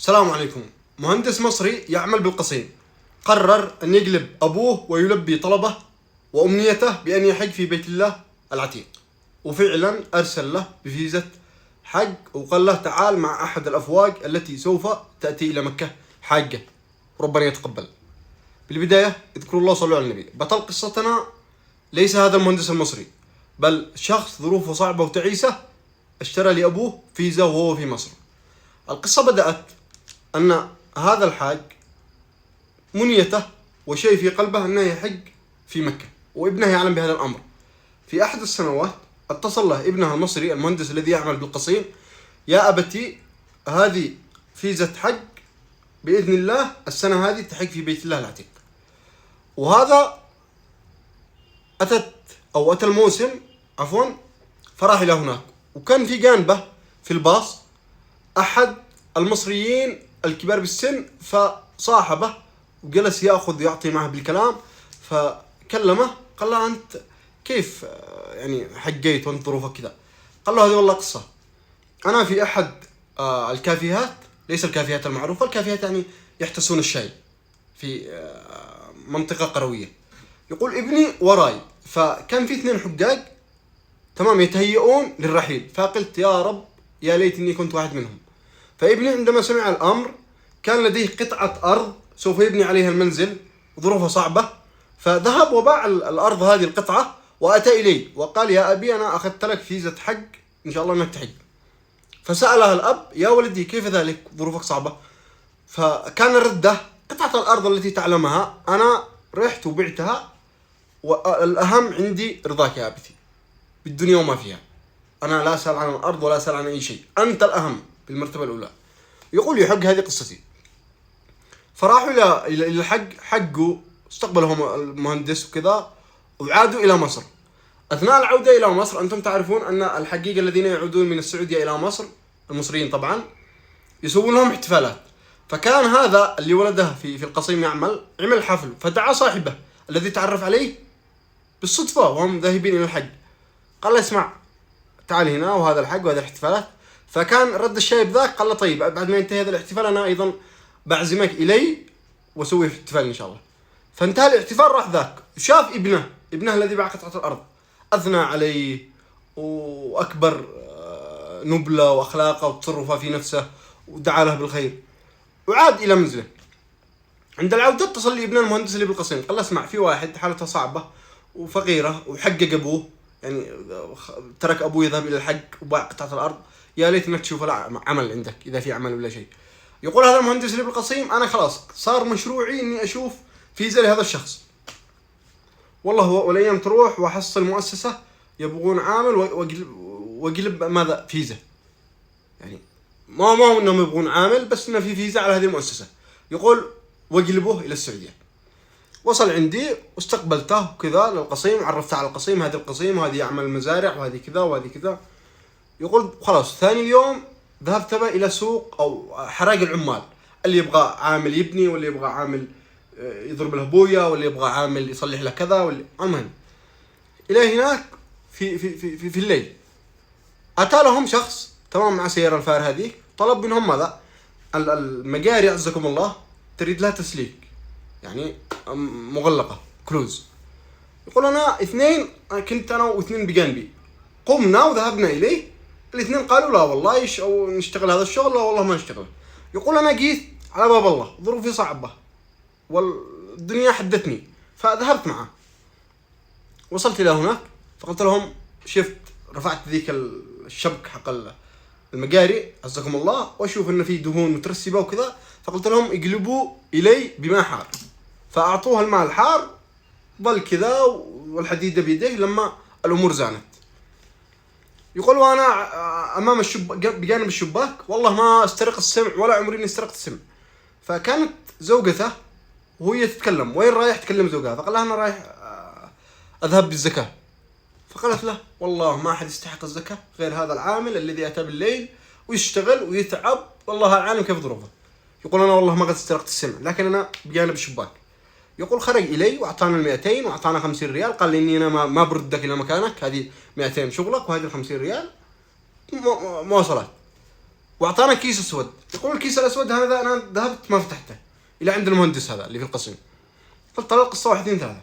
السلام عليكم. مهندس مصري يعمل بالقصيم قرر أن يقلب أبوه ويلبي طلبه وأمنيته بأن يحج في بيت الله العتيق، وفعلا أرسل له بفيزة حج وقال له تعال مع أحد الأفواج التي سوف تأتي إلى مكة حاجة، ربنا يتقبل. بالبداية اذكروا الله صلوا على النبي. بطل قصتنا ليس هذا المهندس المصري، بل شخص ظروفه صعبة وتعيسة اشترى لأبوه فيزا وهو في مصر. القصة بدأت أن هذا الحاج منيته وشيء في قلبه أنه يحج في مكة، وابنه يعلم بهذا الأمر. في أحد السنوات اتصل له ابنه المصري المهندس الذي يعمل بالقصيم: يا أبتي، هذه فيزة حج بإذن الله السنة هذه تحج في بيت الله العتيق. وهذا أتى الموسم فراح إلى هناك، وكان في جانبه في الباص أحد المصريين الكبار بالسن، فصاحبه وجلس يعطي معه بالكلام، فكلمه قال له: أنت كيف يعني حجيت وأنت ظروفك كذا؟ قال له: هذه والله قصة. أنا في أحد الكافيهات، ليس الكافيهات المعروفة، الكافيهات يعني يحتسون الشاي في منطقة قروية. يقول ابني وراي، فكان في 2 حجاج تمام يتهيئون للرحيل، فقلت يا رب يا ليت اني كنت واحد منهم. فابني عندما سمع الامر كان لديه قطعة ارض سوف يبني عليها المنزل وظروفها صعبة، فذهب وباع الارض هذه القطعة واتى الي وقال: يا ابي، انا اخذت لك فيزة حج ان شاء الله انك تحج. فسألها الاب: يا ولدي كيف ذلك ظروفك صعبة؟ فكان الردة: قطعة الارض التي تعلمها انا رحت وبعتها، والاهم عندي رضاك يا ابتي بالدنيا وما فيها. أنا لا أسأل عن الأرض ولا أسأل عن أي شيء، أنت الأهم بالمرتبة الأولى. يقول يحق هذه قصتي. فراحوا إلى الحج، حجوا، استقبلهم المهندس وكذا، وعادوا إلى مصر. أثناء العودة إلى مصر أنتم تعرفون أن الحجيج الذين يعودون من السعودية إلى مصر، المصريين طبعا، يسوون لهم احتفالات. فكان هذا اللي ولده في القصيم عمل حفل، فدعا صاحبه الذي تعرف عليه بالصدفة وهم ذاهبين إلى الحج، قال له: اسمع، تعال هنا وهذا الحج وهذا الاحتفالات. فكان رد الشايب ذاك قال له: طيب بعد ما ينتهي هذا الاحتفال انا ايضا بعزمك الي واسوي احتفال ان شاء الله. فانتهى الاحتفال، راح ذاك شاف ابنه الذي باع قطعة الارض، اثنى عليه واكبر نبله واخلاقه وتصرفه في نفسه ودعا له بالخير، وعاد الى منزله. عند العوده اتصل لي ابن المهندس اللي بالقصيم، قال له: اسمع، في واحد حالته صعبه وفقيره وحقق ابوه، يعني ترك ابوه يذهب الى الحج وباع قطعة الارض، يا ليت انك تشوف عمل عندك اذا في عمل ولا شيء. يقول هذا المهندس اللي بالقصيم: انا خلاص صار مشروعي اني اشوف فيزا لهذا الشخص، والله والايام تروح واحصل مؤسسة يبغون عامل واقلب ماذا فيزا، يعني ما انهم يبغون عامل، بس انه في فيزا على هذه المؤسسة. يقول واقلبوه الى السعودية. وصل عندي واستقبلته كذا للقصيم، عرفته على القصيم: هذه القصيم وهذه يعمل المزارع وهذه كذا وهذه كذا. يقول خلاص ثاني اليوم ذهبت به الى سوق او حراق العمال، اللي يبغى عامل يبني، واللي يبغى عامل يضرب له بويه، واللي يبغى عامل يصلح له كذا، المهم الى هناك في الليل اتى لهم شخص تمام مع سيارة الفار هذه، طلب منهم ماذا؟ المجاري عزكم الله تريد لها تسليك، يعني مغلقة كلوز. يقول انا 2 كنت انا و2 بجانبي، قمنا وذهبنا اليه، ال2 قالوا لا والله او نشتغل هذا الشغل، لا والله ما نشتغل. يقول انا جيت على باب الله، ظروفي صعبة والدنيا حدتني، فذهبت معه. وصلت الى هناك فقلت لهم: شفت، رفعت ذيك الشبك حق المجاري عزكم الله، واشوف ان في دهون مترسبة وكذا، فقلت لهم اقلبوا الي بماء حار، فاعطوها الماء الحار، ظل كذا والحديدة بيده لما الامور زانت. يقول وانا امام بجانب الشباك، والله ما استرق السمع ولا عمري اني استرقت السمع. فكانت زوجته وهي تتكلم: وين رايح؟ تكلم زوجها، فقال لها: انا رايح اذهب بالزكاة. فقالت له: والله ما احد يستحق الزكاة غير هذا العامل الذي اتى بالليل ويشتغل ويتعب، والله اعلم كيف ظروفه. يقول انا والله ما قد استرقت السمع، لكن انا بجانب الشباك. يقول خرج الي واعطانا 200 واعطانا 50 ريال، قال لي اني انا ما بردك الى مكانك، هذه 200 شغلك وهذه 50 ريال مواصلات. واعطانا كيس اسود، يقول الكيس الاسود هذا انا ذهبت ما فتحته الى عند المهندس هذا اللي في القسم، قلت ترى القصه 1 2 3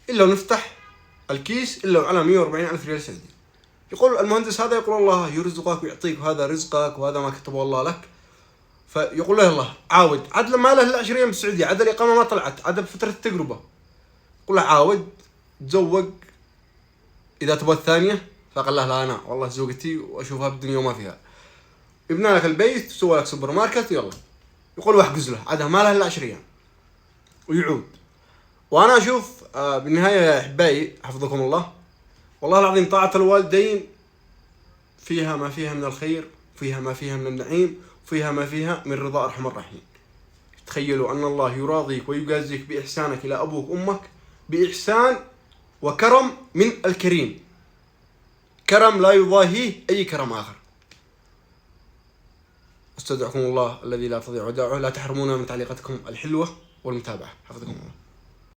الا ونفتح الكيس الا وعلى 140,000 ريال سعودي. يقول المهندس هذا يقول الله يرزقك ويعطيك وهذا رزقك وهذا ما كتبه الله لك. فيقول له الله عاود، عاد لما له 10 ايام بالسعوديه، عاد الاقامه ما طلعت، عاد بفتره التجربه، يقول له عاود تزوج اذا تبغى الثانيه. فقال له لا انا والله زوجتي واشوفها بالدنيا وما فيها. يبنى لك البيت وسوى لك سوبر ماركت ويلا. يقول واحجز له، عادها ما له الا 10 ايام ويعود. وانا اشوف بالنهايه يا احبائي حفظكم الله، والله العظيم طاعه الوالدين فيها ما فيها من الخير، فيها ما فيها من النعيم، فيها ما فيها من رضا ارحم الراحمين. تخيلوا ان الله يراضيك ويجازيك باحسانك الى ابوك وامك باحسان وكرم من الكريم، كرم لا يضاهيه اي كرم اخر. استودعكم الله الذي لا تضيع ودائعه، لا تحرمونا من تعليقاتكم الحلوه والمتابعه. حفظكم الله.